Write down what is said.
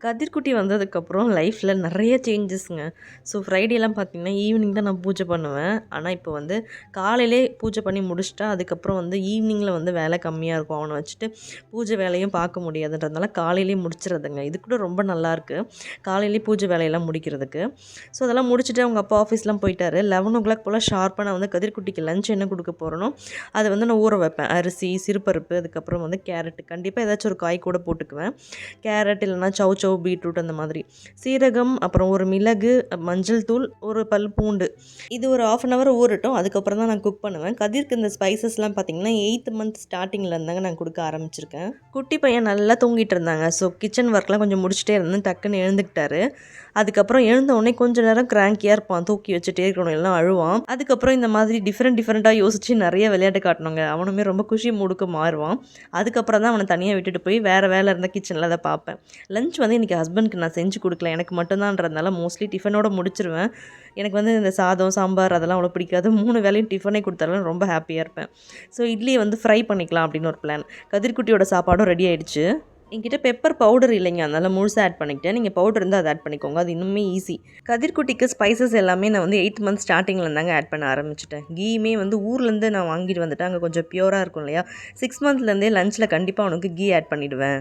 கதிர்குட்டி வந்ததுக்கப்புறம் லைஃப்பில் நிறைய சேஞ்சஸ்ங்க. ஸோ ஃப்ரைடேலாம் பார்த்திங்கன்னா ஈவினிங் தான் நான் பூஜை பண்ணுவேன். ஆனால் இப்போ வந்து காலையிலே பூஜை பண்ணி முடிச்சுட்டா அதுக்கப்புறம் வந்து ஈவினிங்கில் வந்து வேலை கம்மியாக இருக்கும். அவனை வச்சுட்டு பூஜை வேலையும் பார்க்க முடியாதுன்றதுனால காலையிலேயே முடிச்சிடுறதுங்க. இது கூட ரொம்ப நல்லாயிருக்கு காலையிலேயே பூஜை வேலையெல்லாம் முடிக்கிறதுக்கு. ஸோ அதெல்லாம் முடிச்சுட்டு அவங்க அப்பா ஆஃபீஸ்லாம் போயிட்டாரு. 11 போல் ஷார்ப்பாக நான் வந்து கதிர்குட்டிக்கு லஞ்ச் என்ன கொடுக்க போகிறேனோ அதை வந்து நான் ஊற வைப்பேன். அரிசி, சிறுபருப்பு, அதுக்கப்புறம் வந்து கேரட்டு, கண்டிப்பாக ஏதாச்சும் ஒரு காய் கூட போட்டுக்குவேன். கேரட் இல்லைனா சௌ பீட்ரூட் அந்த மாதிரி, சீரகம், அப்புறம் ஒரு மிளகு, மஞ்சள் தூள், ஒரு பல் பூண்டு, இது ஒரு 1/2 hour ஊறட்டும். அதுக்கப்புறம் தான் நான் குக் பண்ணுவேன். கதிர்க்கு இந்த ஸ்பைசஸ்லாம் பார்த்திங்கன்னா 8th month ஸ்டார்டிங்கில் இருந்தாங்க நான் கொடுக்க ஆரம்பிச்சிருக்கேன். குட்டி பையன் நல்லா தூங்கிட்டு இருந்தாங்க. ஸோ கிச்சன் ஒர்க்லாம் கொஞ்சம் முடிச்சுட்டே இருந்தேன். டக்குன்னு எழுந்துக்கிட்டாரு. அதுக்கப்புறம் எழுந்தவுடனே கொஞ்சம் நேரம் கிராங்கியாக இருப்பான், தூக்கி வச்சுட்டே இருக்கணும், எல்லாம் அழுவான். அதுக்கப்புறம் இந்த மாதிரி டிஃப்ரெண்ட்டாக யோசித்து நிறைய விளையாட்டு காட்டணுங்க. அவனுமே ரொம்ப குஷி மூடுக்கு மாறுவான். அதுக்கப்புறம் தான் அவனை தனியாக விட்டுட்டு போய் வேறு வேலை இருந்தால் கிச்சனில் அதை பார்ப்பேன். லஞ்ச் வந்து இன்றைக்கி ஹஸ்பண்ட்க்கு நான் செஞ்சு கொடுக்கல, எனக்கு மட்டும்தான்றதுனால மோஸ்ட்லி டிஃபனோட முடிச்சிருவேன். எனக்கு வந்து இந்த சாதம், சாம்பார் அதெல்லாம் அவ்வளோ பிடிக்காது. 3 வேளையும் டிஃபனே கொடுத்தாலும் ரொம்ப ஹாப்பியாக இருப்பேன். ஸோ இட்லியை வந்து ஃப்ரை பண்ணிக்கலாம் அப்படின்னு ஒரு பிளான். கதிர்குட்டியோட சாப்பாடும் ரெடி ஆகிடுச்சு. என்கிட்ட பெப்பர் பவுடர் இல்லைங்க, அதனால் முழுசாக ஆட் பண்ணிக்கிட்டேன். நீங்கள் பவுடர் இருந்தால் அதை ஆட் பண்ணிக்கோங்க, அது இன்னுமே ஈஸி. கதிர்குட்டிக்கு ஸ்பைசஸ் எல்லாமே நான் வந்து 8th month ஸ்டார்டிங்கில் இருந்தாங்க ஆட் பண்ண ஆரம்பிச்சிட்டேன். கீயுமே வந்து ஊர்லேருந்து நான் வாங்கிட்டு வந்துட்டேன். அங்கே கொஞ்சம் பியூராக இருக்கும் இல்லையா. 6 monthலேருந்தே லஞ்சில் கண்டிப்பாக அவனுக்கு கீ ஆட் பண்ணிவிடுவேன்.